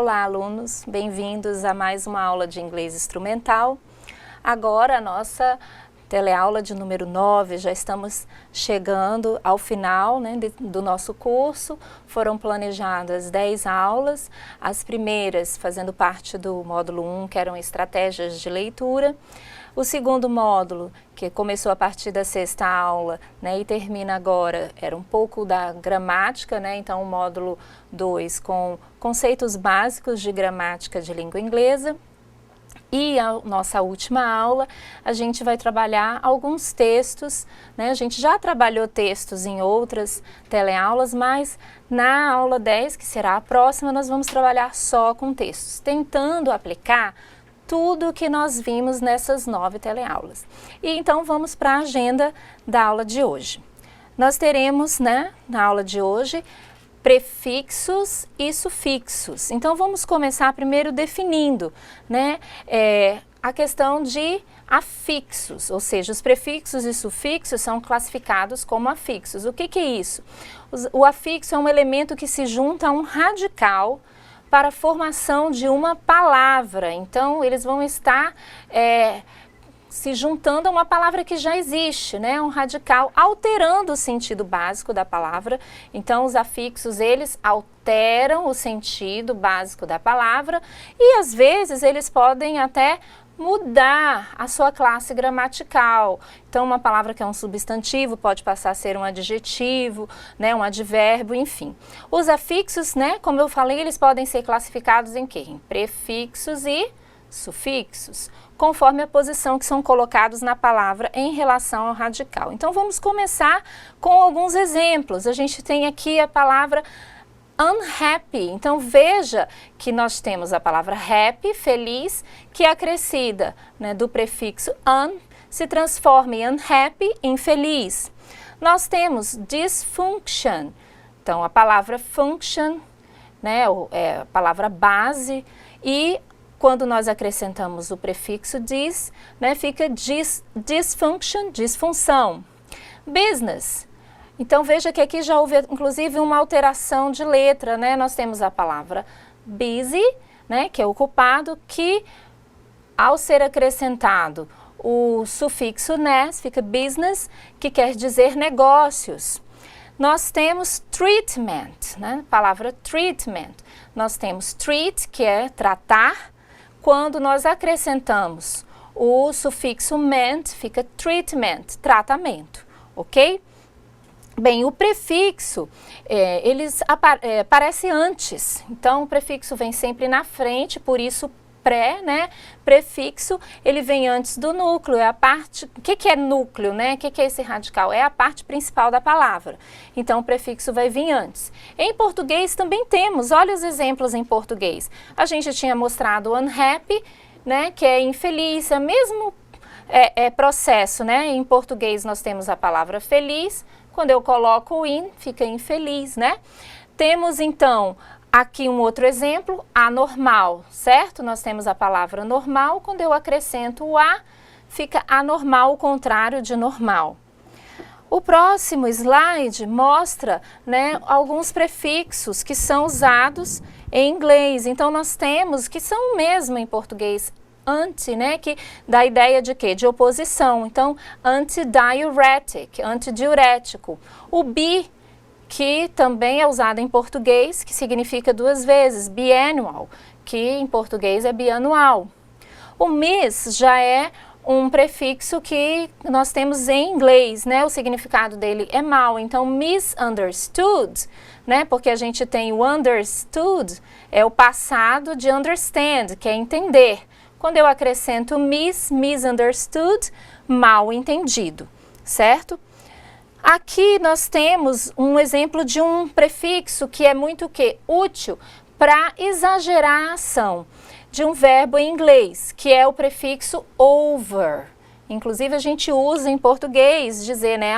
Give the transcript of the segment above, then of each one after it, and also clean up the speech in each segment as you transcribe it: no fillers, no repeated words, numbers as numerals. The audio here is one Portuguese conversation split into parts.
Olá, alunos, bem-vindos a mais uma aula de inglês instrumental. Agora a nossa teleaula de número 9, já estamos chegando ao final, né, do nosso curso. Foram planejadas 10 aulas, as primeiras fazendo parte do módulo 1, que eram estratégias de leitura. O segundo módulo, que começou a partir da 6ª aula, né, e termina agora, era um pouco da gramática, né, então o módulo 2 com conceitos básicos de gramática de língua inglesa. E a nossa última aula, a gente vai trabalhar alguns textos, né? A gente já trabalhou textos em outras teleaulas, mas na aula 10, que será a próxima, nós vamos trabalhar só com textos, tentando aplicar tudo o que nós vimos nessas 9 teleaulas. E então vamos para a agenda da aula de hoje. Nós teremos, né, na aula de hoje, prefixos e sufixos. Então vamos começar primeiro definindo, né, a questão de afixos, ou seja, os prefixos e sufixos são classificados como afixos. O que é isso? O afixo é um elemento que se junta a um radical para a formação de uma palavra. Então eles vão estar se juntando a uma palavra que já existe, né? Um radical, alterando o sentido básico da palavra. Então, os afixos, eles alteram o sentido básico da palavra e, às vezes, eles podem até mudar a sua classe gramatical. Então, uma palavra que é um substantivo pode passar a ser um adjetivo, né? Um advérbio, enfim. Os afixos, né? Como eu falei, eles podem ser classificados em quê? Em prefixos e sufixos, conforme a posição que são colocados na palavra em relação ao radical. Então vamos começar com alguns exemplos. A gente tem aqui a palavra unhappy. Então veja que nós temos a palavra happy, feliz, que é acrescida, né, do prefixo un, se transforma em unhappy, infeliz. Nós temos dysfunction. Então a palavra function, né, é a palavra base, e quando nós acrescentamos o prefixo dis, né, fica dysfunction, disfunção. Business. Então veja que aqui já houve inclusive uma alteração de letra, né? Nós temos a palavra busy, né, que é ocupado, que ao ser acrescentado o sufixo ness, fica business, que quer dizer negócios. Nós temos treatment, né? Palavra treatment. Nós temos treat, que é tratar. Quando nós acrescentamos o sufixo ment, fica treatment, tratamento, ok? Bem, o prefixo, aparece antes, então o prefixo vem sempre na frente, por isso pré, né? Prefixo, ele vem antes do núcleo, é a parte, o que é núcleo, né? O que é esse radical? É a parte principal da palavra, então o prefixo vai vir antes. Em português também temos, olha os exemplos em português. A gente tinha mostrado unhappy, né? Que é infeliz, é o mesmo processo, né? Em português nós temos a palavra feliz, quando eu coloco o in, fica infeliz, né? Temos então aqui um outro exemplo, anormal, certo? Nós temos a palavra normal, quando eu acrescento o a, fica anormal, o contrário de normal. O próximo slide mostra, né, alguns prefixos que são usados em inglês. Então nós temos, que são o mesmo em português, anti, né, que dá a ideia de quê? De oposição. Então, antidiuretic, antidiurético. O bi, que também é usado em português, que significa duas vezes, biannual, que em português é bianual. O miss já é um prefixo que nós temos em inglês, né? O significado dele é mal, então misunderstood, né? Porque a gente tem o understood, é o passado de understand, que é entender. Quando eu acrescento misunderstood, mal entendido, certo? Aqui nós temos um exemplo de um prefixo que é muito útil para exagerar a ação de um verbo em inglês, que é o prefixo over. Inclusive a gente usa em português dizer, né,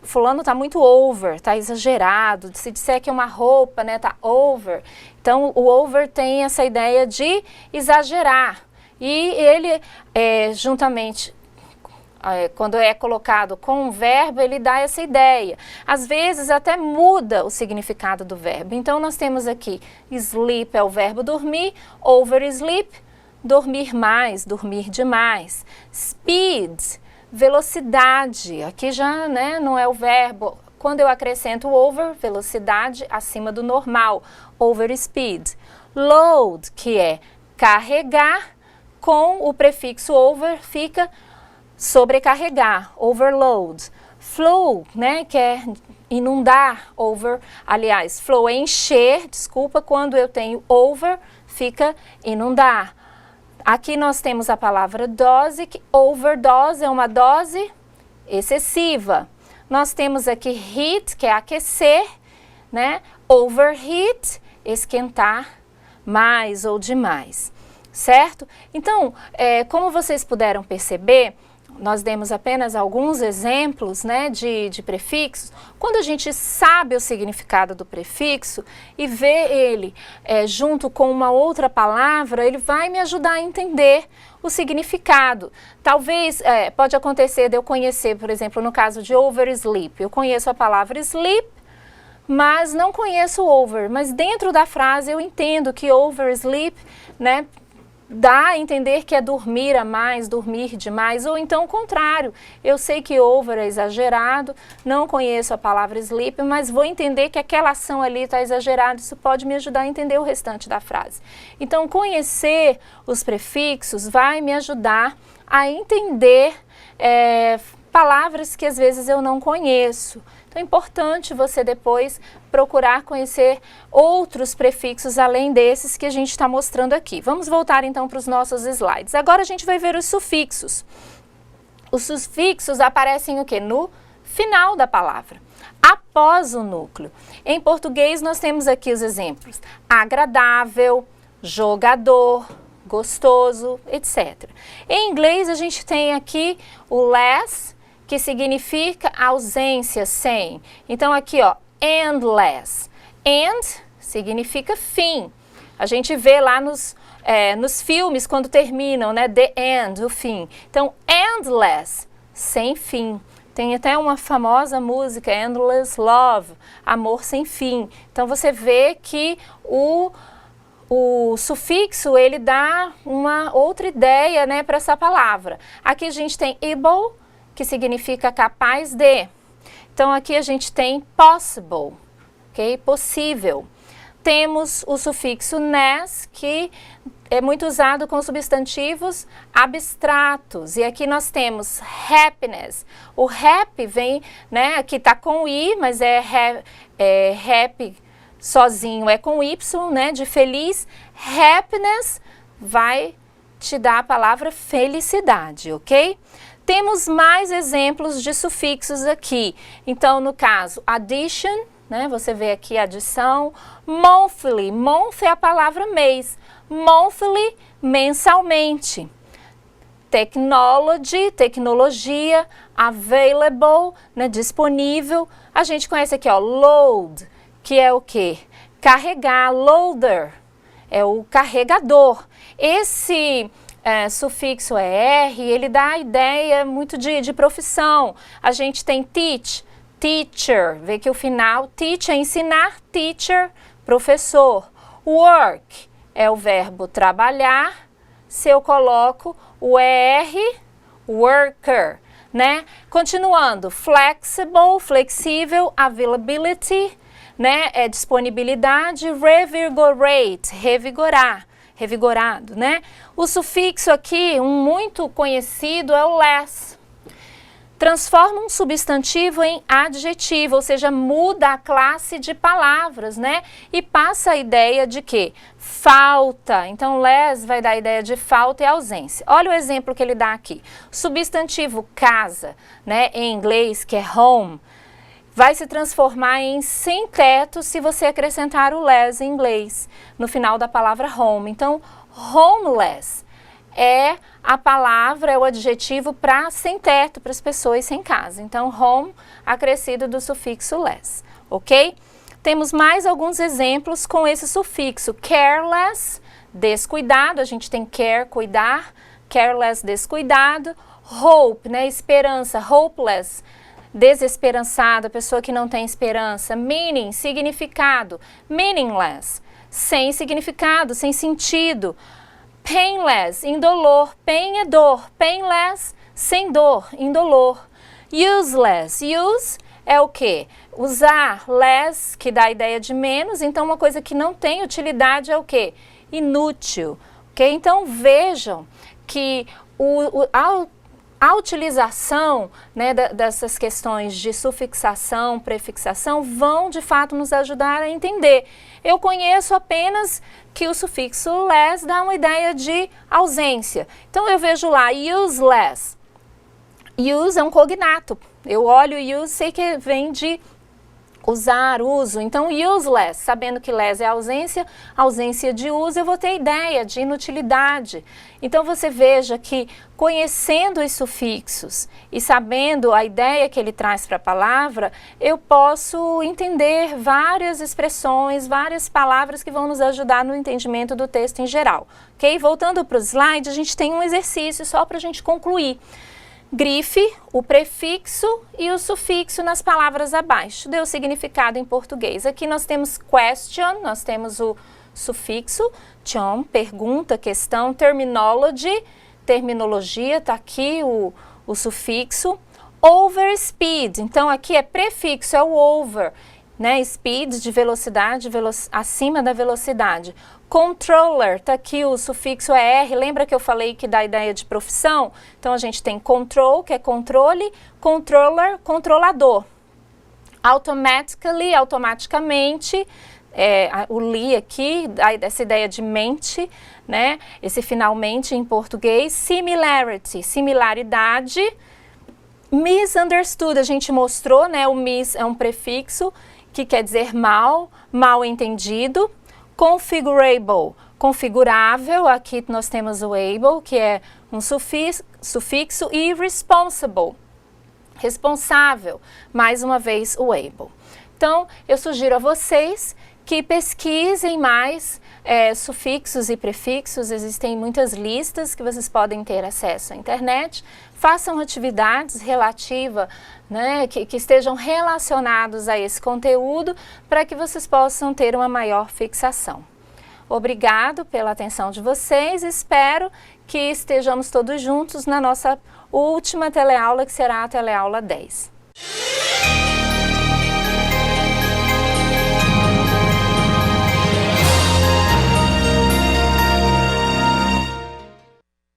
fulano tá muito over, tá exagerado. Se disser que é uma roupa, né, tá over. Então o over tem essa ideia de exagerar. E ele, juntamente quando é colocado com um verbo, ele dá essa ideia. Às vezes até muda o significado do verbo. Então nós temos aqui, sleep é o verbo dormir, oversleep, dormir mais, dormir demais. Speed, velocidade, aqui já, né, não é o verbo. Quando eu acrescento over, velocidade acima do normal, overspeed. Load, que é carregar, com o prefixo over fica sobrecarregar, overload. Flow, né, que é inundar, aliás, flow é encher, desculpa, quando eu tenho over, fica inundar. Aqui nós temos a palavra dose, que overdose é uma dose excessiva. Nós temos aqui heat, que é aquecer, né, overheat, esquentar mais ou demais, certo? Então, como vocês puderam perceber, nós demos apenas alguns exemplos, né, de prefixos. Quando a gente sabe o significado do prefixo e vê ele junto com uma outra palavra, ele vai me ajudar a entender o significado. Talvez, pode acontecer de eu conhecer, por exemplo, no caso de oversleep, eu conheço a palavra sleep, mas não conheço over, mas dentro da frase eu entendo que oversleep, né, dá a entender que é dormir a mais, dormir demais, ou então o contrário. Eu sei que over é exagerado, não conheço a palavra sleep, mas vou entender que aquela ação ali está exagerada, isso pode me ajudar a entender o restante da frase. Então, conhecer os prefixos vai me ajudar a entender palavras que às vezes eu não conheço. Então é importante você depois procurar conhecer outros prefixos além desses que a gente está mostrando aqui. Vamos voltar então para os nossos slides. Agora a gente vai ver os sufixos. Os sufixos aparecem o quê? No final da palavra, após o núcleo. Em português nós temos aqui os exemplos: agradável, jogador, gostoso, etc. Em inglês a gente tem aqui o less, que significa ausência, sem. Então aqui, ó, endless. End significa fim. A gente vê lá nos filmes quando terminam, né, the end, o fim. Então, endless, sem fim. Tem até uma famosa música, Endless Love, amor sem fim. Então você vê que o sufixo, ele dá uma outra ideia, né, para essa palavra. Aqui a gente tem able, que significa capaz de. Então aqui a gente tem possible, ok? Possível. Temos o sufixo ness, que é muito usado com substantivos abstratos. E aqui nós temos happiness. O happy vem, né, aqui está com I, mas happy sozinho é com Y, né, de feliz. Happiness vai te dar a palavra felicidade, ok? Temos mais exemplos de sufixos aqui. Então, no caso, addition, né, você vê aqui adição. Monthly, month é a palavra mês. Monthly, mensalmente. Technology, tecnologia. Available, né, disponível. A gente conhece aqui, ó, load, que é o quê? Carregar. Loader é o carregador. Esse sufixo R, ele dá a ideia muito de profissão. A gente tem teach, teacher, vê que o final, teach é ensinar, teacher, professor. Work é o verbo trabalhar, se eu coloco o ER, worker, né? Continuando, flexible, flexível, availability, né? É disponibilidade, revigorate, revigorar. Revigorado, né? O sufixo aqui, um muito conhecido, é o less. Transforma um substantivo em adjetivo, ou seja, muda a classe de palavras, né? E passa a ideia de quê? Falta. Então, less vai dar a ideia de falta e ausência. Olha o exemplo que ele dá aqui. Substantivo casa, né? Em inglês, que é home, vai se transformar em sem teto se você acrescentar o less em inglês, no final da palavra home. Então, homeless é a palavra, é o adjetivo para sem teto, para as pessoas sem casa. Então, home, acrescido do sufixo less, ok? Temos mais alguns exemplos com esse sufixo. Careless, descuidado, a gente tem care, cuidar, careless, descuidado. Hope, né, esperança, hopeless, desesperançado, a pessoa que não tem esperança. Meaning, significado, meaningless, sem significado, sem sentido. Painless, indolor, pain é dor, painless, sem dor, indolor. Useless, use é o quê? Usar, less, que dá a ideia de menos, então uma coisa que não tem utilidade é o quê? Inútil, ok? Então vejam que a utilização, né, dessas questões de sufixação, prefixação, vão de fato nos ajudar a entender. Eu conheço apenas que o sufixo less dá uma ideia de ausência. Então eu vejo lá useless. Use é um cognato. Eu olho use, sei que vem de usar, uso. Então useless, sabendo que less é ausência de uso, eu vou ter ideia de inutilidade. Então você veja que conhecendo os sufixos e sabendo a ideia que ele traz para a palavra, eu posso entender várias expressões, várias palavras que vão nos ajudar no entendimento do texto em geral. Ok? Voltando para o slide, a gente tem um exercício só para a gente concluir. Grife o prefixo e o sufixo nas palavras abaixo. Deu significado em português. Aqui nós temos question, nós temos o sufixo, chom, pergunta, questão, terminology, terminologia, está aqui o sufixo. Over speed, então aqui é prefixo, é o over, né? Speed de velocidade, acima da velocidade. Controller, está aqui o sufixo é R, lembra que eu falei que dá a ideia de profissão? Então a gente tem control, que é controle, controller, controlador. Automatically, automaticamente, o li aqui, essa ideia de mente, né? Esse finalmente em português. Similarity, similaridade. Misunderstood, a gente mostrou, né? O mis é um prefixo que quer dizer mal entendido. Configurable, configurável, aqui nós temos o able, que é um sufixo, e responsible, responsável, mais uma vez o able. Então, eu sugiro a vocês que pesquisem mais sufixos e prefixos, existem muitas listas que vocês podem ter acesso à internet, façam atividades relativas, né, que estejam relacionados a esse conteúdo para que vocês possam ter uma maior fixação. Obrigado pela atenção de vocês, espero que estejamos todos juntos na nossa última teleaula, que será a teleaula 10.